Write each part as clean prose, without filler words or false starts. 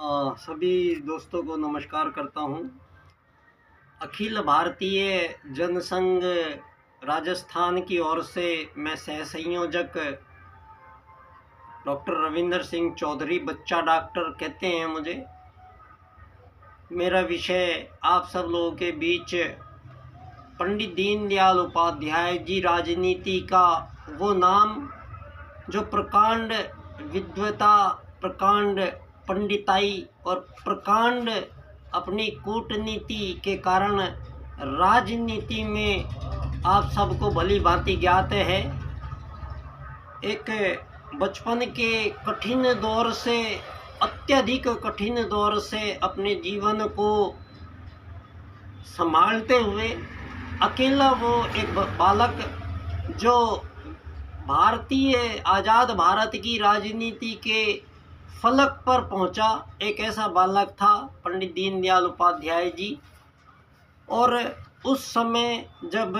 सभी दोस्तों को नमस्कार करता हूँ। अखिल भारतीय जनसंघ राजस्थान की ओर से मैं सह संयोजक डॉक्टर रविंदर सिंह चौधरी, बच्चा डॉक्टर कहते हैं मुझे। मेरा विषय आप सब लोगों के बीच पंडित दीनदयाल उपाध्याय जी राजनीति का वो नाम जो प्रकांड विद्वता, प्रकांड पंडिताई और प्रकांड अपनी कूटनीति के कारण राजनीति में आप सबको भली भांति ज्ञात है। एक बचपन के कठिन दौर से, अत्यधिक कठिन दौर से अपने जीवन को संभालते हुए अकेला वो एक बालक जो भारतीय आज़ाद भारत की राजनीति के फलक पर पहुंचा, एक ऐसा बालक था पंडित दीनदयाल उपाध्याय जी। और उस समय जब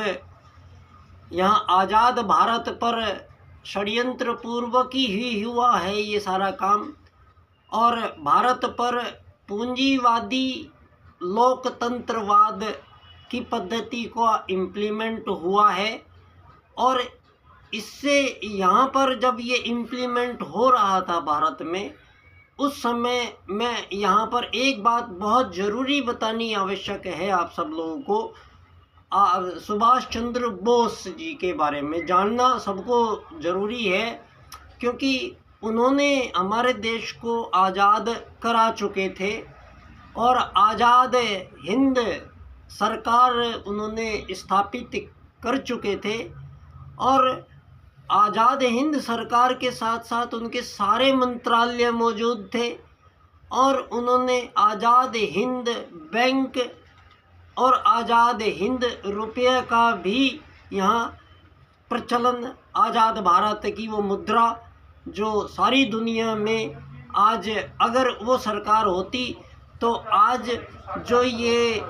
यहाँ आज़ाद भारत पर षड्यंत्र पूर्वक ही हुआ है ये सारा काम, और भारत पर पूंजीवादी लोकतंत्रवाद की पद्धति को इम्प्लीमेंट हुआ है। और इससे यहाँ पर जब ये इम्प्लीमेंट हो रहा था भारत में, उस समय मैं यहाँ पर एक बात बहुत ज़रूरी बतानी आवश्यक है आप सब लोगों को। सुभाष चंद्र बोस जी के बारे में जानना सबको ज़रूरी है, क्योंकि उन्होंने हमारे देश को आज़ाद करा चुके थे और आज़ाद हिंद सरकार उन्होंने स्थापित कर चुके थे। और आज़ाद हिंद सरकार के साथ साथ उनके सारे मंत्रालय मौजूद थे, और उन्होंने आज़ाद हिंद बैंक और आज़ाद हिंद रुपये का भी यहाँ प्रचलन, आज़ाद भारत की वो मुद्रा जो सारी दुनिया में आज अगर वो सरकार होती तो आज जो ये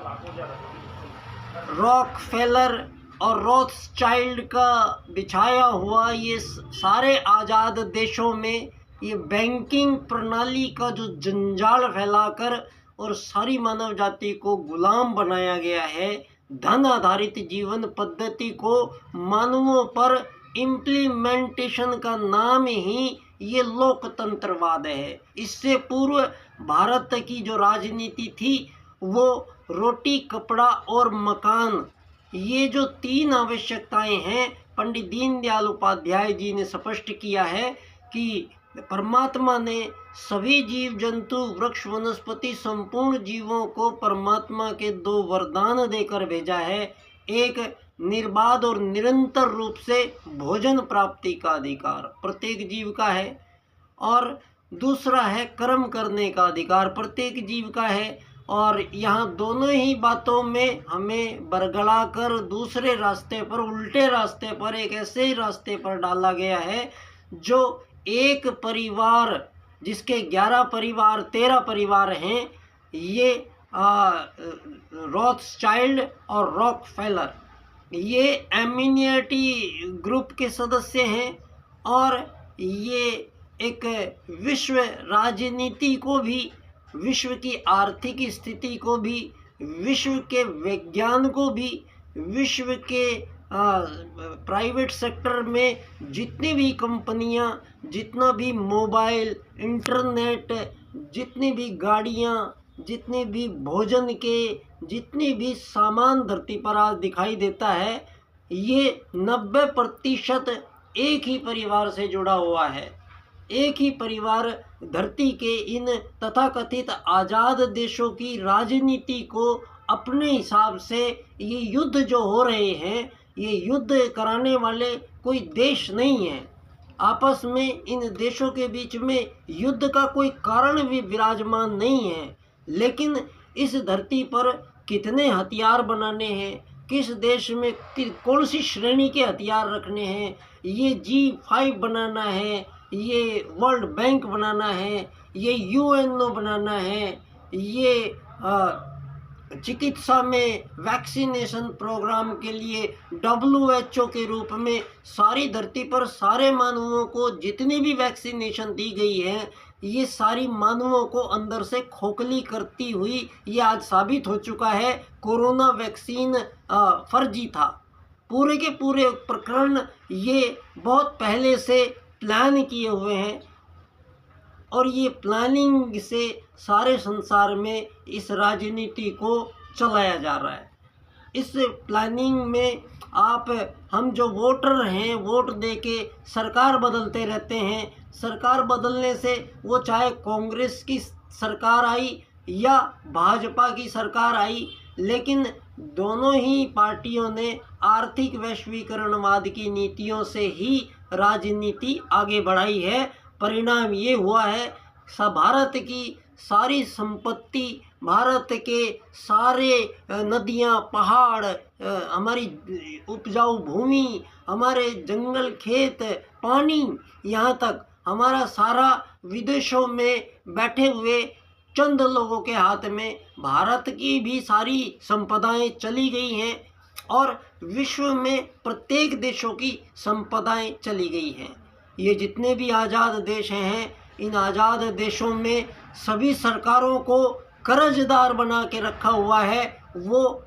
रॉकफेलर और रोथस्चाइल्ड का बिछाया हुआ ये सारे आज़ाद देशों में ये बैंकिंग प्रणाली का जो जंजाल फैलाकर और सारी मानव जाति को गुलाम बनाया गया है, धन आधारित जीवन पद्धति को मानवों पर इम्प्लीमेंटेशन का नाम ही ये लोकतंत्रवाद है। इससे पूर्व भारत की जो राजनीति थी वो रोटी, कपड़ा और मकान, ये जो तीन आवश्यकताएं हैं, पंडित दीनदयाल उपाध्याय जी ने स्पष्ट किया है कि परमात्मा ने सभी जीव जंतु, वृक्ष, वनस्पति, संपूर्ण जीवों को परमात्मा के दो वरदान देकर भेजा है। एक निर्बाध और निरंतर रूप से भोजन प्राप्ति का अधिकार प्रत्येक जीव का है, और दूसरा है कर्म करने का अधिकार प्रत्येक जीव का है। और यहाँ दोनों ही बातों में हमें बरगला कर दूसरे रास्ते पर, उल्टे रास्ते पर, एक ऐसे ही रास्ते पर डाला गया है जो एक परिवार, जिसके 11 परिवार, 13 परिवार हैं, ये रोथस्चाइल्ड और रॉकफेलर, ये एमिनिटी ग्रुप के सदस्य हैं। और ये एक विश्व राजनीति को भी, विश्व की आर्थिक स्थिति को भी, विश्व के विज्ञान को भी, विश्व के प्राइवेट सेक्टर में जितनी भी कंपनियां, जितना भी मोबाइल, इंटरनेट, जितनी भी गाड़ियां, जितने भी भोजन के, जितनी भी सामान धरती पर आज दिखाई देता है, ये 90% एक ही परिवार से जुड़ा हुआ है। एक ही परिवार धरती के इन तथाकथित आज़ाद देशों की राजनीति को अपने हिसाब से, ये युद्ध जो हो रहे हैं, ये युद्ध कराने वाले कोई देश नहीं है। आपस में इन देशों के बीच में युद्ध का कोई कारण भी विराजमान नहीं है, लेकिन इस धरती पर कितने हथियार बनाने हैं, किस देश में कौन सी श्रेणी के हथियार रखने हैं, ये G5 बनाना है, ये वर्ल्ड बैंक बनाना है, ये UNO बनाना है, ये चिकित्सा में वैक्सीनेशन प्रोग्राम के लिए WHO के रूप में सारी धरती पर सारे मानवों को जितनी भी वैक्सीनेशन दी गई है, ये सारी मानवों को अंदर से खोखली करती हुई ये आज साबित हो चुका है। कोरोना वैक्सीन फर्जी था। पूरे के पूरे प्रकरण ये बहुत पहले से प्लान किए हुए हैं और ये प्लानिंग से सारे संसार में इस राजनीति को चलाया जा रहा है। इस प्लानिंग में हम जो वोटर हैं, वोट दे के सरकार बदलते रहते हैं। सरकार बदलने से वो चाहे कांग्रेस की सरकार आई या भाजपा की सरकार आई, लेकिन दोनों ही पार्टियों ने आर्थिक वैश्वीकरणवाद की नीतियों से ही राजनीति आगे बढ़ाई है। परिणाम ये हुआ है, भारत की सारी संपत्ति, भारत के सारे नदियाँ, पहाड़, हमारी उपजाऊ भूमि, हमारे जंगल, खेत, पानी, यहाँ तक हमारा सारा विदेशों में बैठे हुए चंद लोगों के हाथ में भारत की भी सारी संपदाएं चली गई हैं और विश्व में प्रत्येक देशों की संपदाएं चली गई हैं। ये जितने भी आज़ाद देश हैं, इन आज़ाद देशों में सभी सरकारों को कर्जदार बना के रखा हुआ है। वो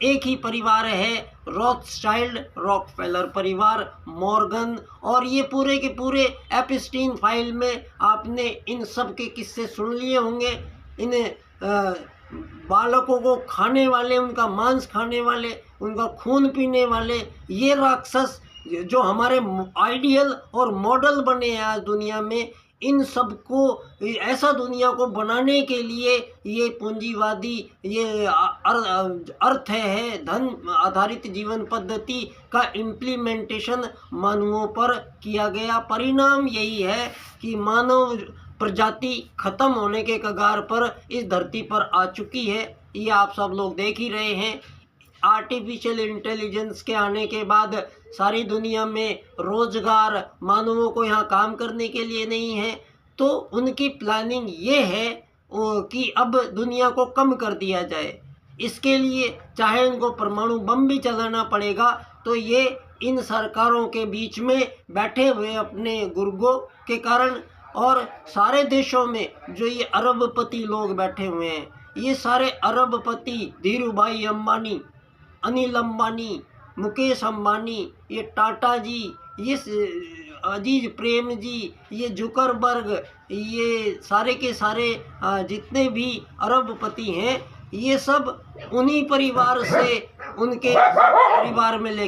एक ही परिवार है, रॉथस्चाइल्ड, रॉकफेलर परिवार, मॉर्गन, और ये पूरे के पूरे एप्स्टीन फाइल में आपने इन सब के किस्से सुन लिए होंगे। इन बालकों को खाने वाले, उनका मांस खाने वाले, उनका खून पीने वाले ये राक्षस जो हमारे आइडियल और मॉडल बने हैं आज दुनिया में, इन सबको ऐसा दुनिया को बनाने के लिए ये पूंजीवादी ये अर्थ है, धन आधारित जीवन पद्धति का इम्प्लीमेंटेशन मानवों पर किया गया। परिणाम यही है कि मानव प्रजाति खत्म होने के कगार पर इस धरती पर आ चुकी है। ये आप सब लोग देख ही रहे हैं। आर्टिफिशियल इंटेलिजेंस के आने के बाद सारी दुनिया में रोजगार, मानवों को यहाँ काम करने के लिए नहीं है, तो उनकी प्लानिंग ये है कि अब दुनिया को कम कर दिया जाए। इसके लिए चाहे उनको परमाणु बम भी चलाना पड़ेगा, तो ये इन सरकारों के बीच में बैठे हुए अपने गुर्गों के कारण और सारे देशों में जो ये अरबपति लोग बैठे हुए हैं, ये सारे अरबपति, धीरूभाई अंबानी, अनिल अंबानी, मुकेश अंबानी, ये टाटा जी, ये अजीज प्रेम जी, ये जुकरबर्ग, ये सारे के सारे जितने भी अरबपति हैं, ये सब उन्हीं परिवार से, उनके परिवार में ले